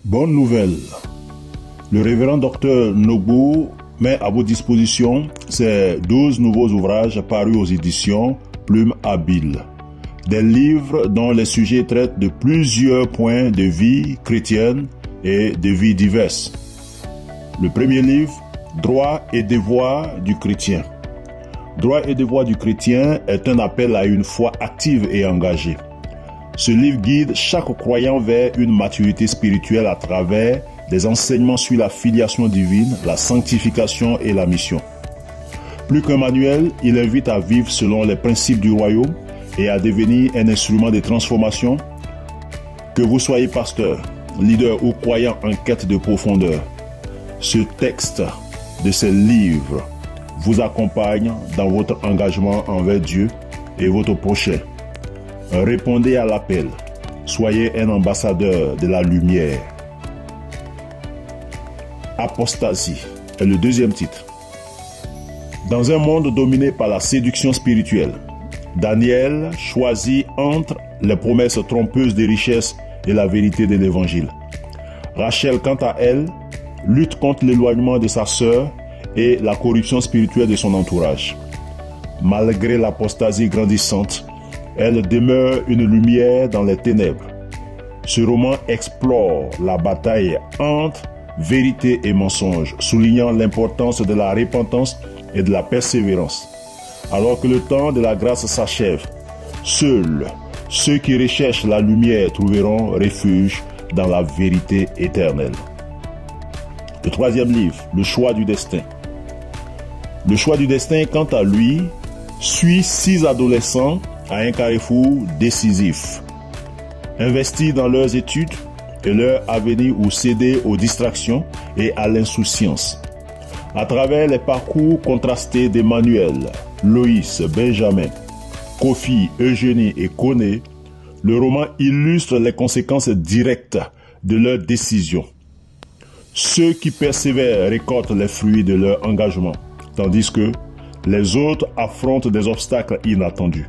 Bonne nouvelle. Le révérend docteur Nobu met à votre disposition ces 12 nouveaux ouvrages parus aux éditions Plume Habile. Des livres dont les sujets traitent de plusieurs points de vie chrétienne et de vie diverses. Le premier livre, Droits et devoirs du chrétien. Droits et devoirs du chrétien est un appel à une foi active et engagée. Ce livre guide chaque croyant vers une maturité spirituelle à travers des enseignements sur la filiation divine, la sanctification et la mission. Plus qu'un manuel, il invite à vivre selon les principes du royaume et à devenir un instrument de transformation. Que vous soyez pasteur, leader ou croyant en quête de profondeur, ce texte de ce livre vous accompagne dans votre engagement envers Dieu et votre prochain. Répondez à l'appel. Soyez un ambassadeur de la lumière. Apostasie est le deuxième titre. Dans un monde dominé par la séduction spirituelle, Daniel choisit entre les promesses trompeuses des richesses et la vérité de l'évangile. Rachel, quant à elle, lutte contre l'éloignement de sa sœur et la corruption spirituelle de son entourage. Malgré l'apostasie grandissante, elle demeure une lumière dans les ténèbres. Ce roman explore la bataille entre vérité et mensonge, soulignant l'importance de la repentance et de la persévérance. Alors que le temps de la grâce s'achève, seuls ceux qui recherchent la lumière trouveront refuge dans la vérité éternelle. Le troisième livre, Le choix du destin. Le choix du destin, quant à lui, suit 6 adolescents à un carrefour décisif. Investis dans leurs études et leur avenir ou céder aux distractions et à l'insouciance. À travers les parcours contrastés d'Emmanuel, Loïs, Benjamin, Kofi, Eugénie et Koné, le roman illustre les conséquences directes de leurs décisions. Ceux qui persévèrent récoltent les fruits de leur engagement, tandis que les autres affrontent des obstacles inattendus.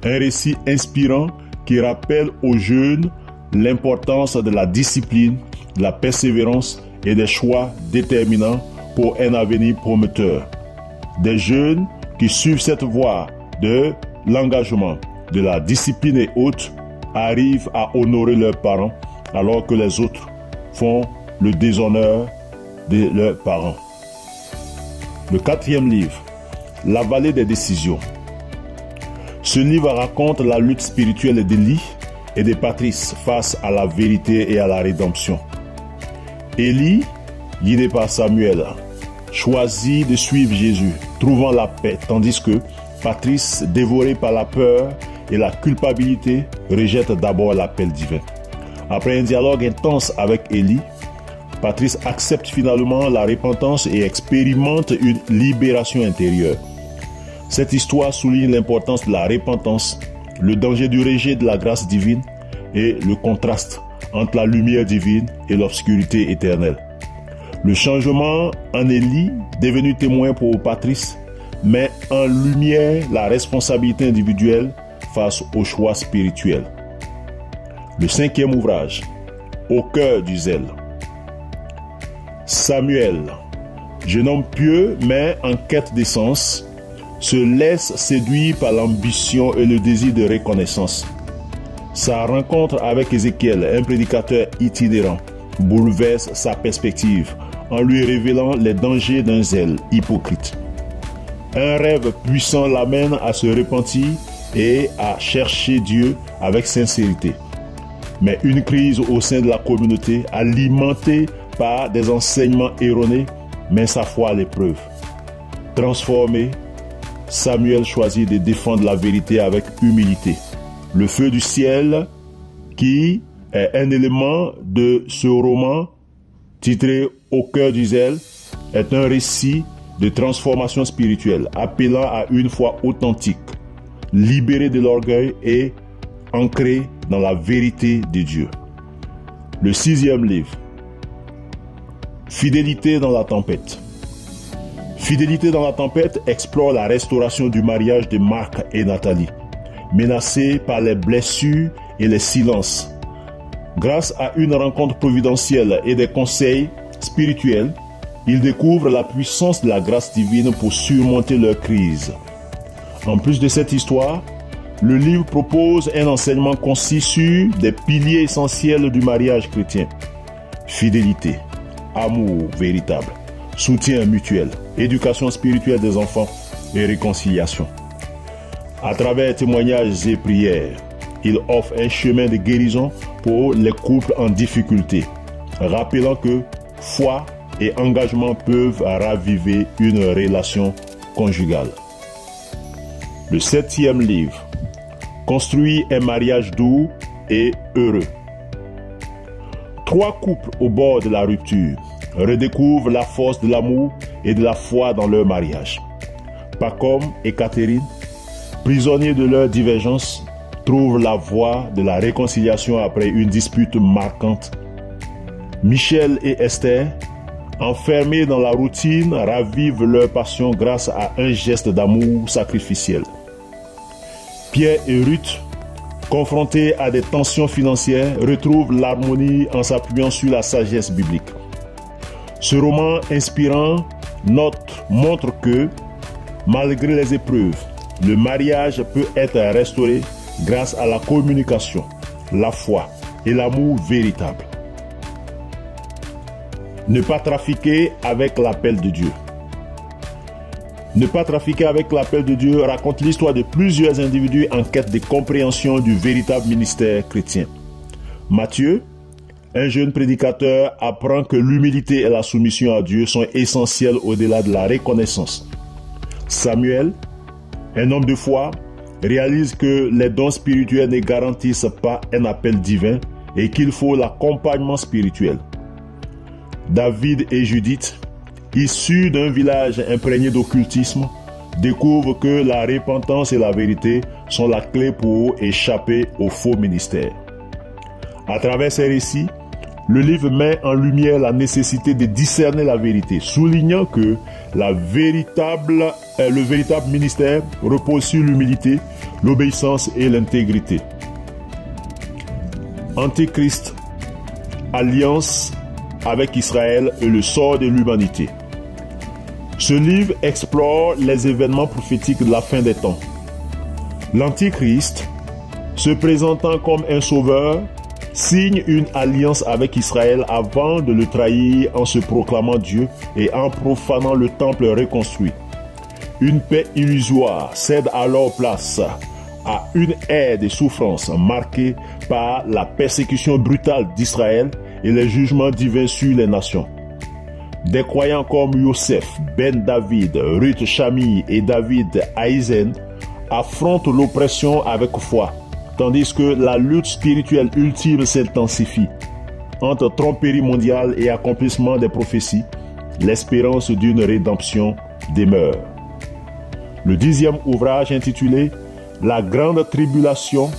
Un récit inspirant qui rappelle aux jeunes l'importance de la discipline, de la persévérance et des choix déterminants pour un avenir prometteur. Des jeunes qui suivent cette voie de l'engagement, de la discipline et autres arrivent à honorer leurs parents alors que les autres font le déshonneur de leurs parents. Le quatrième livre, La vallée des décisions. Ce livre raconte la lutte spirituelle d'Élie et de Patrice face à la vérité et à la rédemption. Élie, guidé par Samuel, choisit de suivre Jésus, trouvant la paix, tandis que Patrice, dévoré par la peur et la culpabilité, rejette d'abord l'appel divin. Après un dialogue intense avec Élie, Patrice accepte finalement la repentance et expérimente une libération intérieure. Cette histoire souligne l'importance de la repentance, le danger du rejet de la grâce divine et le contraste entre la lumière divine et l'obscurité éternelle. Le changement en Élie, devenu témoin pour Patrice, met en lumière la responsabilité individuelle face au choix spirituel. Le cinquième ouvrage, Au cœur du zèle. Samuel, jeune homme pieux mais en quête d'essence, se laisse séduire par l'ambition et le désir de reconnaissance. Sa rencontre avec Ézéchiel, un prédicateur itinérant, bouleverse sa perspective en lui révélant les dangers d'un zèle hypocrite. Un rêve puissant l'amène à se repentir et à chercher Dieu avec sincérité. Mais une crise au sein de la communauté, alimentée par des enseignements erronés, met sa foi à l'épreuve. Transformé, Samuel choisit de défendre la vérité avec humilité. Le feu du ciel, qui est un élément de ce roman titré Au cœur du zèle, est un récit de transformation spirituelle appelant à une foi authentique, libérée de l'orgueil et ancrée dans la vérité de Dieu. Le sixième livre, Fidélité dans la tempête. Fidélité dans la tempête explore la restauration du mariage de Marc et Nathalie, menacés par les blessures et les silences Grâce à une rencontre providentielle et des conseils spirituels, ils découvrent la puissance de la grâce divine pour surmonter leur crise. En plus de cette histoire, le livre propose un enseignement concis sur des piliers essentiels du mariage chrétien. Fidélité, amour véritable, soutien mutuel, éducation spirituelle des enfants et réconciliation. À travers témoignages et prières, il offre un chemin de guérison pour les couples en difficulté, rappelant que foi et engagement peuvent raviver une relation conjugale. Le 7e livre construit un mariage doux et heureux. 3 couples au bord de la rupture redécouvrent la force de l'amour et de la foi dans leur mariage. Pacom et Catherine, prisonniers de leur divergence, trouvent la voie de la réconciliation après une dispute marquante. Michel et Esther, enfermés dans la routine, ravivent leur passion grâce à un geste d'amour sacrificiel. Pierre et Ruth, confrontés à des tensions financières, retrouvent l'harmonie en s'appuyant sur la sagesse biblique. Ce roman inspirant montre que, malgré les épreuves, le mariage peut être restauré grâce à la communication, la foi et l'amour véritable. Ne pas trafiquer avec l'appel de Dieu. Ne pas trafiquer avec l'appel de Dieu raconte l'histoire de plusieurs individus en quête de compréhension du véritable ministère chrétien. Matthieu, un jeune prédicateur, apprend que l'humilité et la soumission à Dieu sont essentielles au-delà de la reconnaissance. Samuel, un homme de foi, réalise que les dons spirituels ne garantissent pas un appel divin et qu'il faut l'accompagnement spirituel. David et Judith, issus d'un village imprégné d'occultisme, découvrent que la repentance et la vérité sont la clé pour échapper au faux ministère. À travers ces récits, le livre met en lumière la nécessité de discerner la vérité, soulignant que le véritable ministère repose sur l'humilité, l'obéissance et l'intégrité. Antéchrist, alliance avec Israël et le sort de l'humanité. Ce livre explore les événements prophétiques de la fin des temps. L'Antichrist, se présentant comme un sauveur, signe une alliance avec Israël avant de le trahir en se proclamant Dieu et en profanant le temple reconstruit. Une paix illusoire cède alors place à une ère de souffrance marquée par la persécution brutale d'Israël et les jugements divins sur les nations. Des croyants comme Yosef, Ben David, Ruth Shami et David Aizen affrontent l'oppression avec foi, tandis que la lutte spirituelle ultime s'intensifie. Entre tromperie mondiale et accomplissement des prophéties, l'espérance d'une rédemption demeure. Le 10e ouvrage intitulé « La grande tribulation,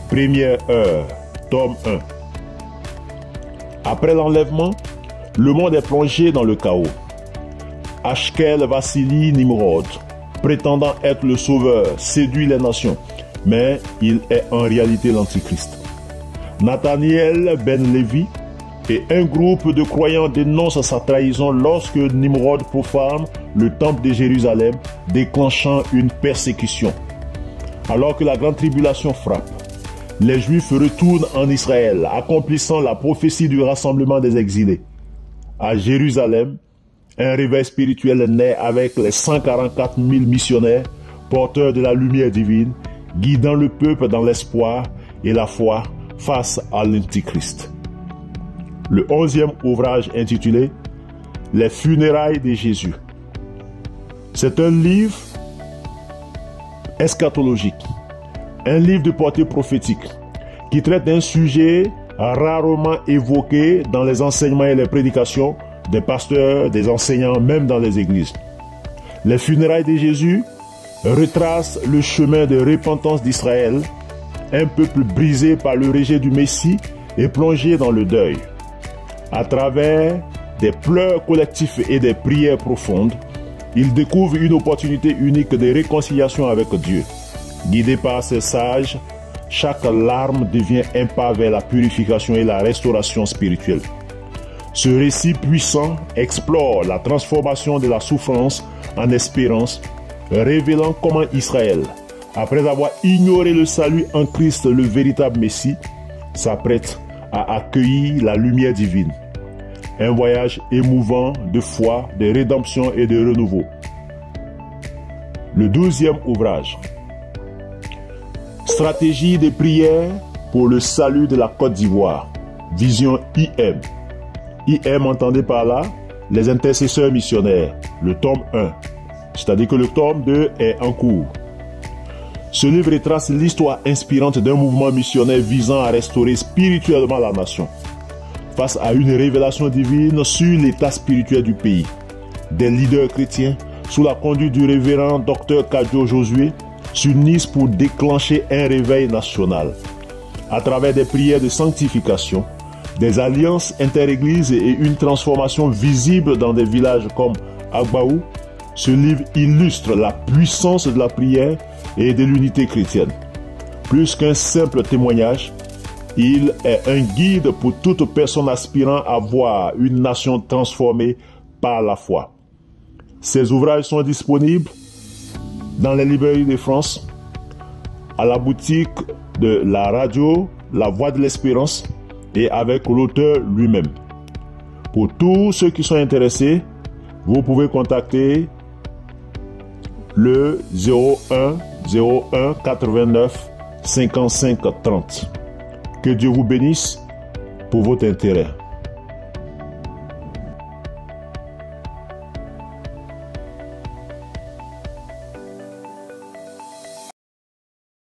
première heure », tome 1. Après l'enlèvement, le monde est plongé dans le chaos. Ashkel Vassili Nimrod, prétendant être le sauveur, séduit les nations, mais il est en réalité l'Antichrist. Nathaniel Ben Levi et un groupe de croyants dénoncent sa trahison lorsque Nimrod profane le temple de Jérusalem, déclenchant une persécution. Alors que la grande tribulation frappe, les Juifs retournent en Israël, accomplissant la prophétie du rassemblement des exilés. À Jérusalem, un réveil spirituel naît avec les 144 000 missionnaires, porteurs de la lumière divine, guidant le peuple dans l'espoir et la foi face à l'Antichrist. Le 11e ouvrage intitulé « Les funérailles de Jésus ». C'est un livre eschatologique, un livre de portée prophétique qui traite d'un sujet rarement évoqué dans les enseignements et les prédications des pasteurs, des enseignants, même dans les églises. Les funérailles de Jésus retracent le chemin de repentance d'Israël, un peuple brisé par le rejet du Messie et plongé dans le deuil. À travers des pleurs collectifs et des prières profondes, il découvre une opportunité unique de réconciliation avec Dieu. Guidé par ses sages, chaque larme devient un pas vers la purification et la restauration spirituelle. Ce récit puissant explore la transformation de la souffrance en espérance, révélant comment Israël, après avoir ignoré le salut en Christ, le véritable Messie, s'apprête à accueillir la lumière divine. Un voyage émouvant de foi, de rédemption et de renouveau. Le 12e ouvrage. Stratégie de prière pour le salut de la Côte d'Ivoire. Vision IM. IM, entendez par là, les intercesseurs missionnaires. Le tome 1. C'est-à-dire que le tome 2 est en cours. Ce livre retrace l'histoire inspirante d'un mouvement missionnaire visant à restaurer spirituellement la nation. Face à une révélation divine sur l'état spirituel du pays. Des leaders chrétiens, sous la conduite du révérend Dr Kadio Josué, s'unissent pour déclencher un réveil national. À travers des prières de sanctification, des alliances interéglises et une transformation visible dans des villages comme Agbaou, ce livre illustre la puissance de la prière et de l'unité chrétienne. Plus qu'un simple témoignage, il est un guide pour toute personne aspirant à voir une nation transformée par la foi. Ces ouvrages sont disponibles dans les librairies de France, à la boutique de la radio La Voix de l'Espérance et avec l'auteur lui-même. Pour tous ceux qui sont intéressés, vous pouvez contacter le 01 01 89 55 30. Que Dieu vous bénisse pour votre intérêt.